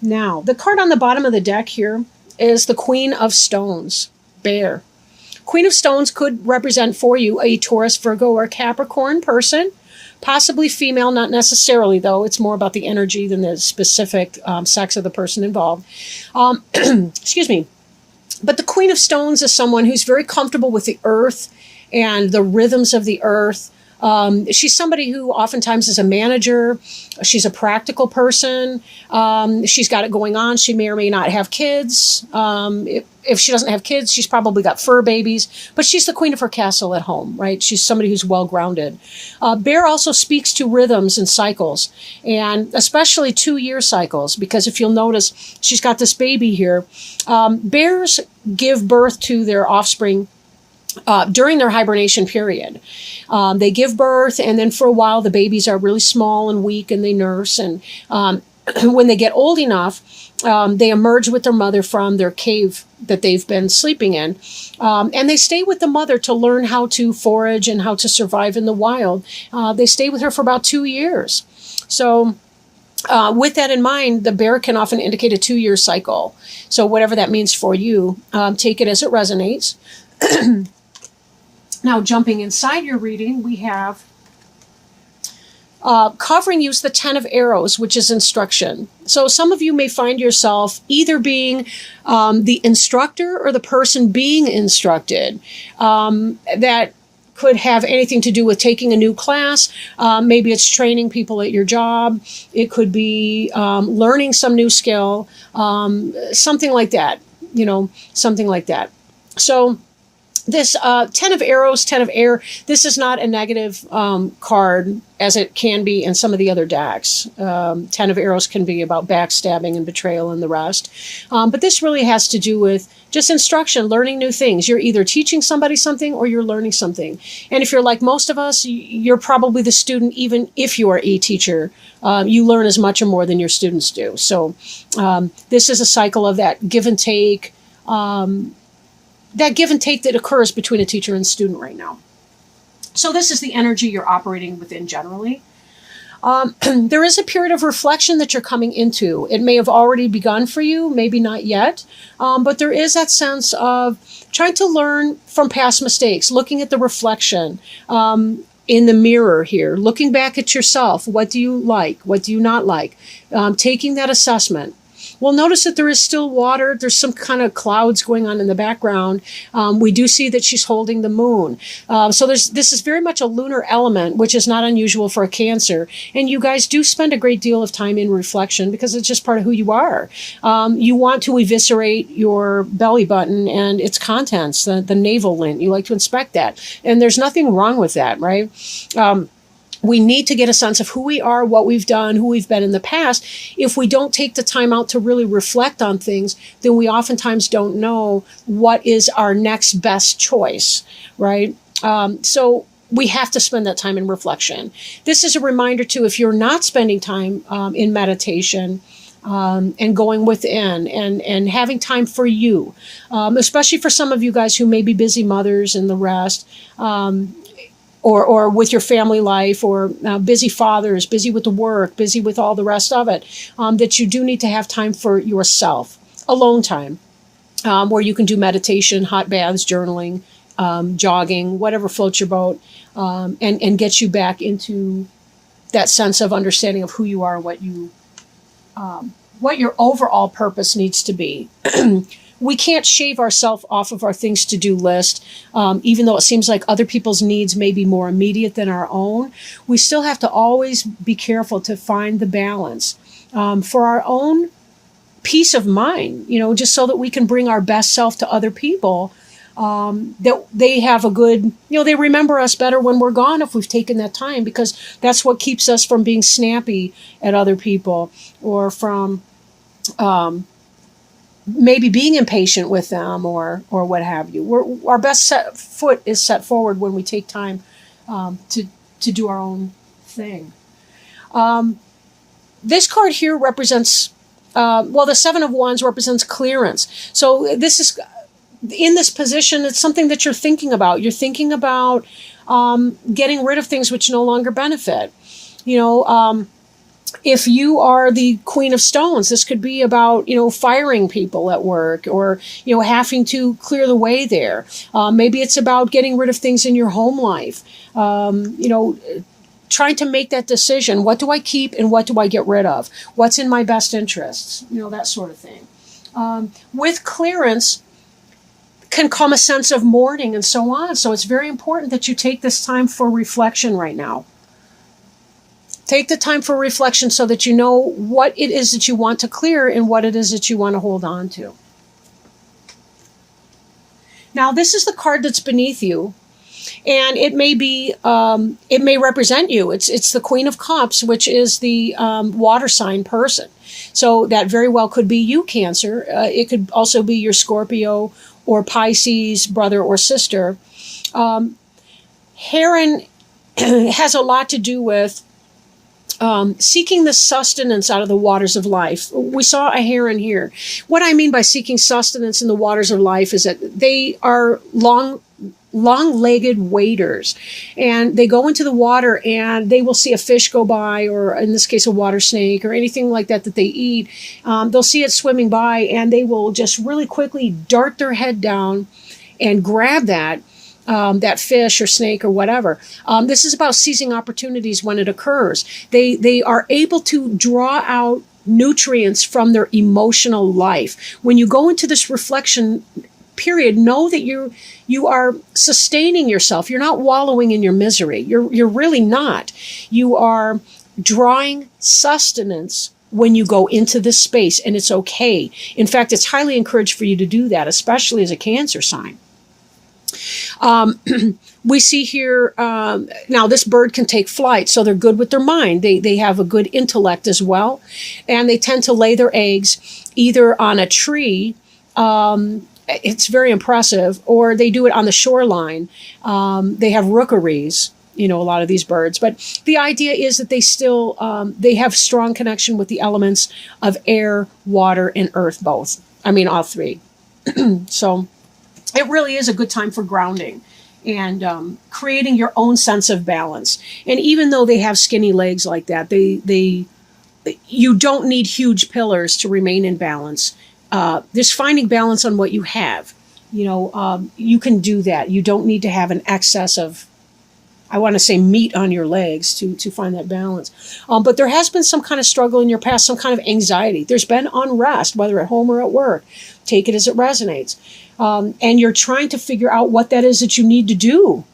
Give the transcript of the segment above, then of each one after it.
Now, the card on the bottom of the deck here is the Queen of Stones, Bear. Queen of Stones could represent for you a Taurus, Virgo, or Capricorn person, possibly female, not necessarily, though. It's more about the energy than the specific sex of the person involved. Excuse me. But the Queen of Stones is someone who's very comfortable with the earth and the rhythms of the earth. She's somebody who oftentimes is a manager. She's a practical person. She's got it going on. She may or may not have kids. If she doesn't have kids, she's probably got fur babies. But she's the queen of her castle at home, right? She's somebody who's well-grounded. Bear also speaks to rhythms and cycles, and especially 2-year cycles, because if you'll notice, she's got this baby here. Bears give birth to their offspring during their hibernation period. They give birth, and then for a while the babies are really small and weak, and they nurse. And when they get old enough, they emerge with their mother from their cave that they've been sleeping in. And they stay with the mother to learn how to forage and how to survive in the wild. They stay with her for about 2 years. So with that in mind, the bear can often indicate a 2-year cycle. So whatever that means for you, take it as it resonates. Now, jumping inside your reading, we have covering use the 10 of arrows, which is instruction. So some of you may find yourself either being the instructor or the person being instructed. That could have anything to do with taking a new class. Maybe it's training people at your job. It could be learning some new skill, something like that, something like that. So this 10 of arrows, 10 of air, this is not a negative card as it can be in some of the other decks. 10 of arrows can be about backstabbing and betrayal and the rest. But this really has to do with just instruction, learning new things. You're either teaching somebody something or you're learning something. And if you're like most of us, you're probably the student, even if you are a teacher. You learn as much or more than your students do. So this is a cycle of that give and take, that occurs between a teacher and student right now. So this is the energy you're operating within generally. There is a period of reflection that you're coming into. It may have already begun for you, maybe not yet, but there is that sense of trying to learn from past mistakes, looking at the reflection in the mirror here, looking back at yourself. What do you like? What do you not like? Taking that assessment. Well, notice that there is still water. There's some kind of clouds going on in the background. We do see that she's holding the moon. So this is very much a lunar element, which is not unusual for a Cancer. And you guys do spend a great deal of time in reflection because it's just part of who you are. You want to eviscerate your belly button and its contents, the navel lint. You like to inspect that. And there's nothing wrong with that, right? We need to get a sense of who we are, what we've done, who we've been in the past. If we don't take the time out to really reflect on things, then we oftentimes don't know what is our next best choice, right? So we have to spend that time in reflection. This is a reminder too, if you're not spending time in meditation, and going within and having time for you, especially for some of you guys who may be busy mothers and the rest, or with your family life, or busy fathers, busy with the work, busy with all the rest of it, that you do need to have time for yourself, alone time, where you can do meditation, hot baths, journaling, jogging, whatever floats your boat, and get you back into that sense of understanding of who you are, what your overall purpose needs to be. We can't shave ourselves off of our things to do list, even though it seems like other people's needs may be more immediate than our own. We still have to always be careful to find the balance for our own peace of mind, just so that we can bring our best self to other people, that they have a good, they remember us better when we're gone if we've taken that time, because that's what keeps us from being snappy at other people or from maybe being impatient with them or what have you. Our best foot is set forward when we take time to do our own thing. This card here represents, the 7 of Wands represents clearance. So this is, in this position, it's something that you're thinking about. You're thinking about getting rid of things which no longer benefit. If you are the Queen of Stones, this could be about, firing people at work, or, having to clear the way there. Maybe it's about getting rid of things in your home life. Trying to make that decision. What do I keep and what do I get rid of? What's in my best interests? That sort of thing. With clearance can come a sense of mourning and so on. So it's very important that you take this time for reflection right now. Take the time for reflection so that you know what it is that you want to clear and what it is that you want to hold on to. Now, this is the card that's beneath you, and it may represent you. It's the Queen of Cups, which is the water sign person. So that very well could be you, Cancer. It could also be your Scorpio or Pisces brother or sister. Heron has a lot to do with seeking the sustenance out of the waters of life. We saw a heron here. What I mean by seeking sustenance in the waters of life is that they are long-legged waders, and they go into the water and they will see a fish go by, or in this case a water snake or anything like that they eat. They'll see it swimming by and they will just really quickly dart their head down and grab that fish or snake or whatever. This is about seizing opportunities when it occurs. They are able to draw out nutrients from their emotional life. When you go into this reflection period, know that you are sustaining yourself. You're not wallowing in your misery. You're really not. You are drawing sustenance when you go into this space, and it's okay. In fact, it's highly encouraged for you to do that, especially as a Cancer sign. We see here, now this bird can take flight, so they're good with their mind. They have a good intellect as well, and they tend to lay their eggs either on a tree, it's very impressive, or they do it on the shoreline. They have rookeries, a lot of these birds, but the idea is that they still, they have strong connection with the elements of air, water, and earth, both. I mean, all three. So it really is a good time for grounding and creating your own sense of balance. And even though they have skinny legs like that, you don't need huge pillars to remain in balance. Just finding balance on what you have. You can do that. You don't need to have an excess of, I want to say, meat on your legs to find that balance. But there has been some kind of struggle in your past, some kind of anxiety. There's been unrest, whether at home or at work. Take it as it resonates. And you're trying to figure out what that is that you need to do.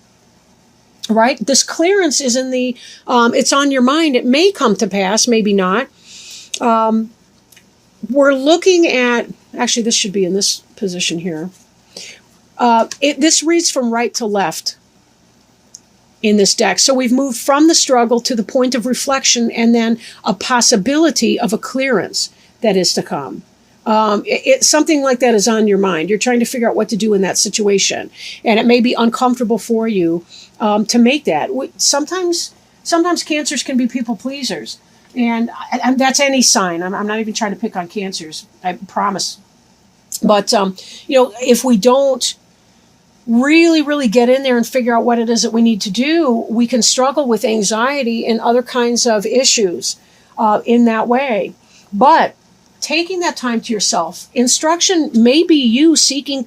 Right? This clearance is in the, it's on your mind. It may come to pass, maybe not. We're looking at, actually this should be in this position here. This reads from right to left in this deck. So we've moved from the struggle to the point of reflection and then a possibility of a clearance that is to come. Something like that is on your mind. You're trying to figure out what to do in that situation. And it may be uncomfortable for you to make that. Sometimes Cancers can be people pleasers. And that's any sign. I'm not even trying to pick on Cancers, I promise. But, if we don't really, really get in there and figure out what it is that we need to do, we can struggle with anxiety and other kinds of issues in that way. But taking that time to yourself, instruction may be you seeking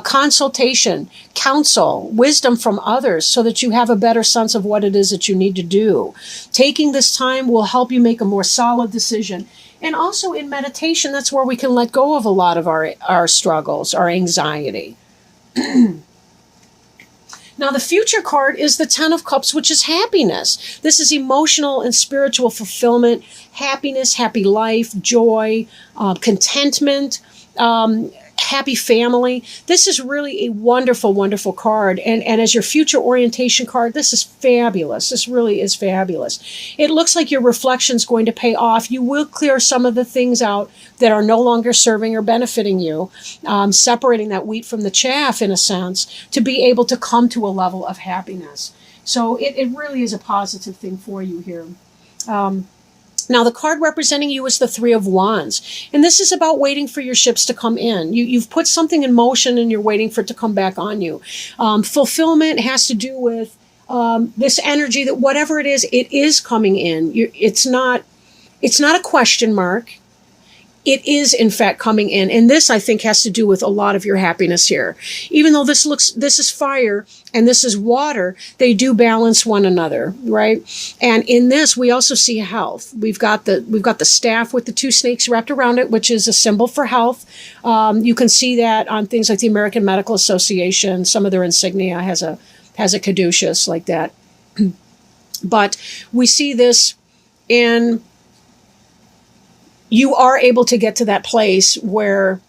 consultation, counsel, wisdom from others so that you have a better sense of what it is that you need to do. Taking this time will help you make a more solid decision. And also in meditation, that's where we can let go of a lot of our struggles, our anxiety. Now, the future card is the Ten of Cups, which is happiness. This is emotional and spiritual fulfillment, happiness, happy life, joy, contentment, happy family. This is really a wonderful, wonderful card. And as your future orientation card, this is fabulous. This really is fabulous. It looks like your reflection is going to pay off. You will clear some of the things out that are no longer serving or benefiting you, separating that wheat from the chaff, in a sense, to be able to come to a level of happiness. So it really is a positive thing for you here. Now, the card representing you is the Three of Wands. And this is about waiting for your ships to come in. You've put something in motion and you're waiting for it to come back on you. Fulfillment has to do with this energy that whatever it is coming in. It's not It's not a question mark. It is, in fact, coming in. And this, I think, has to do with a lot of your happiness here. Even though this is fire and this is water, they do balance one another, right? And in this, we also see health. We've got the staff with the two snakes wrapped around it, which is a symbol for health. You can see that on things like the American Medical Association. Some of their insignia has a caduceus like that. But we see this in... You are able to get to that place where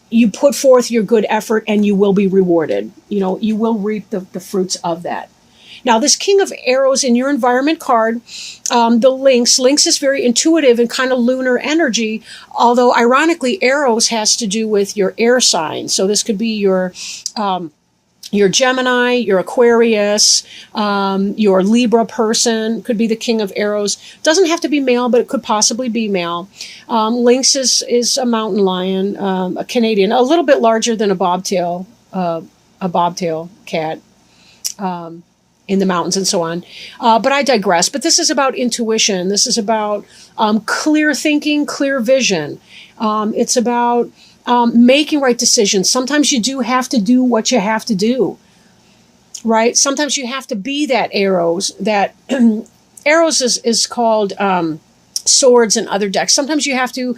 you put forth your good effort and you will be rewarded. You will reap the fruits of that. Now, this King of Arrows in your environment card, the Lynx is very intuitive and kind of lunar energy, although ironically, arrows has to do with your air sign. So this could be your Gemini, your Aquarius, your Libra person, could be the King of Arrows. Doesn't have to be male, but it could possibly be male. Lynx is a mountain lion, a Canadian, a little bit larger than a bobtail cat in the mountains and so on. But I digress. But this is about intuition. This is about clear thinking, clear vision. It's about making right decisions. Sometimes you do have to do what you have to do, right? Sometimes you have to be that arrows. That arrows is called swords and other decks. Sometimes you have to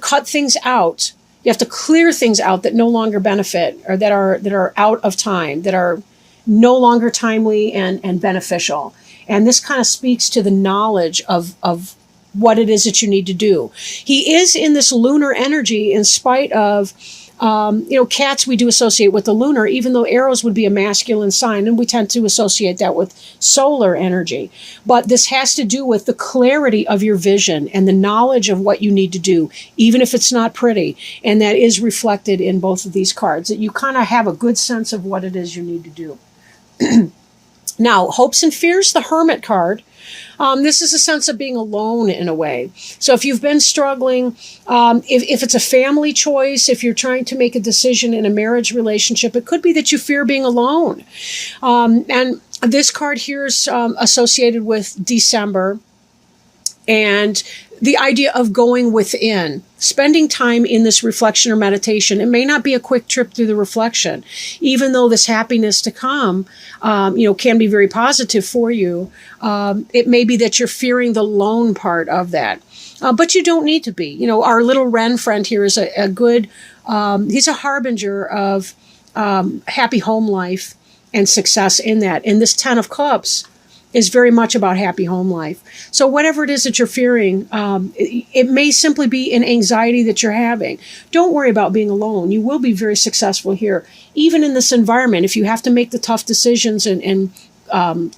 cut things out. You have to clear things out that no longer benefit, or that are out of time, that are no longer timely and beneficial. And this kind of speaks to the knowledge of what it is that you need to do. He is in this lunar energy in spite of, cats we do associate with the lunar, even though arrows would be a masculine sign, and we tend to associate that with solar energy. But this has to do with the clarity of your vision and the knowledge of what you need to do, even if it's not pretty. And that is reflected in both of these cards, that you kind of have a good sense of what it is you need to do. Now, hopes and fears, the Hermit card. This is a sense of being alone in a way. So if you've been struggling, if it's a family choice, if you're trying to make a decision in a marriage relationship, it could be that you fear being alone. And this card here is associated with December and the idea of going within, spending time in this reflection or meditation. It may not be a quick trip through the reflection, even though this happiness to come, can be very positive for you. It may be that you're fearing the lone part of that, but you don't need to be. Our little Wren friend here is a good, he's a harbinger of happy home life and success in that. And this 10 of Cups is very much about happy home life. So whatever it is that you're fearing, it may simply be an anxiety that you're having. Don't worry about being alone. You will be very successful here. Even in this environment, if you have to make the tough decisions and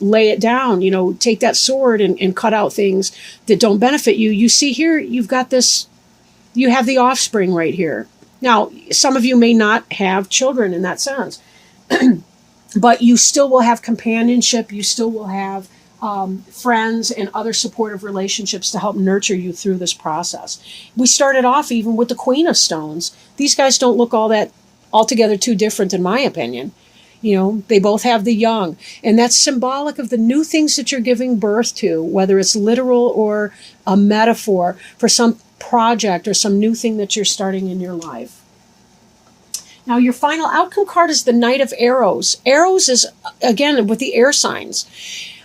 lay it down, take that sword and cut out things that don't benefit you. You see here, you've got this, you have the offspring right here. Now, some of you may not have children in that sense. But you still will have companionship. You still will have friends and other supportive relationships to help nurture you through this process. We started off even with the Queen of Stones. These guys don't look altogether too different in my opinion. They both have the young. And that's symbolic of the new things that you're giving birth to, whether it's literal or a metaphor for some project or some new thing that you're starting in your life. Now, your final outcome card is the Knight of Arrows. Arrows is, again, with the air signs.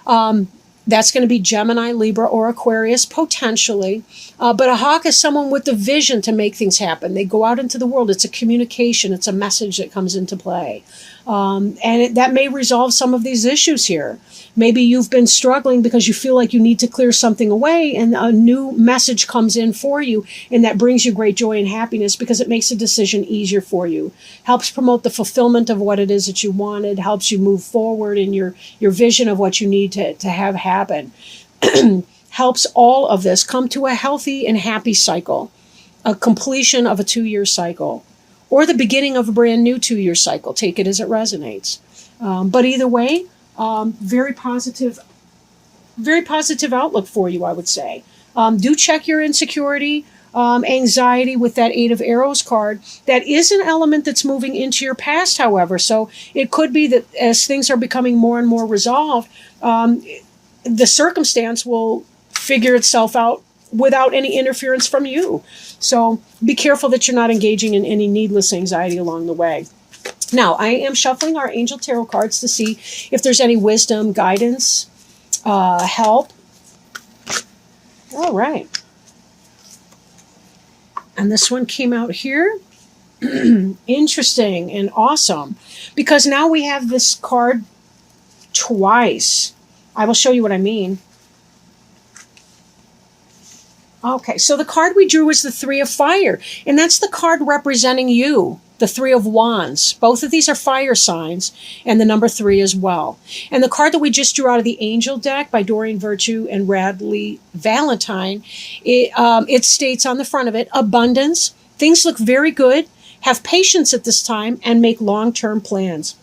That's going to be Gemini, Libra, or Aquarius, potentially. But a hawk is someone with the vision to make things happen. They go out into the world. It's a communication. It's a message that comes into play. That may resolve some of these issues here. Maybe you've been struggling because you feel like you need to clear something away, and a new message comes in for you, and that brings you great joy and happiness because it makes a decision easier for you. Helps promote the fulfillment of what it is that you wanted, helps you move forward in your vision of what you need to have happen. Helps all of this come to a healthy and happy cycle, a completion of a 2-year cycle, or the beginning of a brand new 2-year cycle. Take it as it resonates. But either way, very positive outlook for you, I would say. Do check your insecurity, anxiety with that 8 of Arrows card. That is an element that's moving into your past, however. So it could be that as things are becoming more and more resolved, the circumstance will figure itself out without any interference from you. So be careful that you're not engaging in any needless anxiety along the way. Now, I am shuffling our angel tarot cards to see if there's any wisdom, guidance, help. All right. And this one came out here. Interesting and awesome, because now we have this card twice. I will show you what I mean. Okay, so the card we drew is the Three of Fire, and that's the card representing you, the Three of Wands. Both of these are fire signs, and the number 3 as well. And the card that we just drew out of the Angel deck by Doreen Virtue and Radley Valentine, it states on the front of it, abundance, things look very good, have patience at this time, and make long-term plans.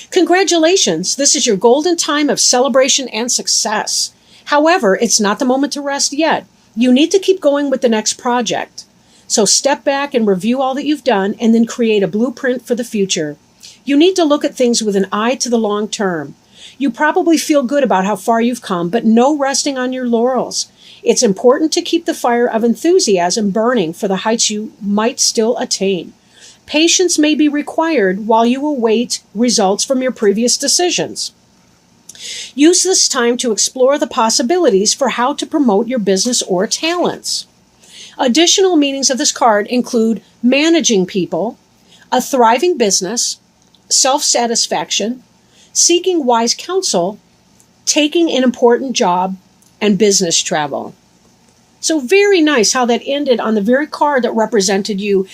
Congratulations, this is your golden time of celebration and success. However, it's not the moment to rest yet. You need to keep going with the next project. So step back and review all that you've done and then create a blueprint for the future. You need to look at things with an eye to the long term. You probably feel good about how far you've come, but no resting on your laurels. It's important to keep the fire of enthusiasm burning for the heights you might still attain. Patience may be required while you await results from your previous decisions. Use this time to explore the possibilities for how to promote your business or talents. Additional meanings of this card include managing people, a thriving business, self-satisfaction, seeking wise counsel, taking an important job, and business travel. So very nice how that ended on the very card that represented you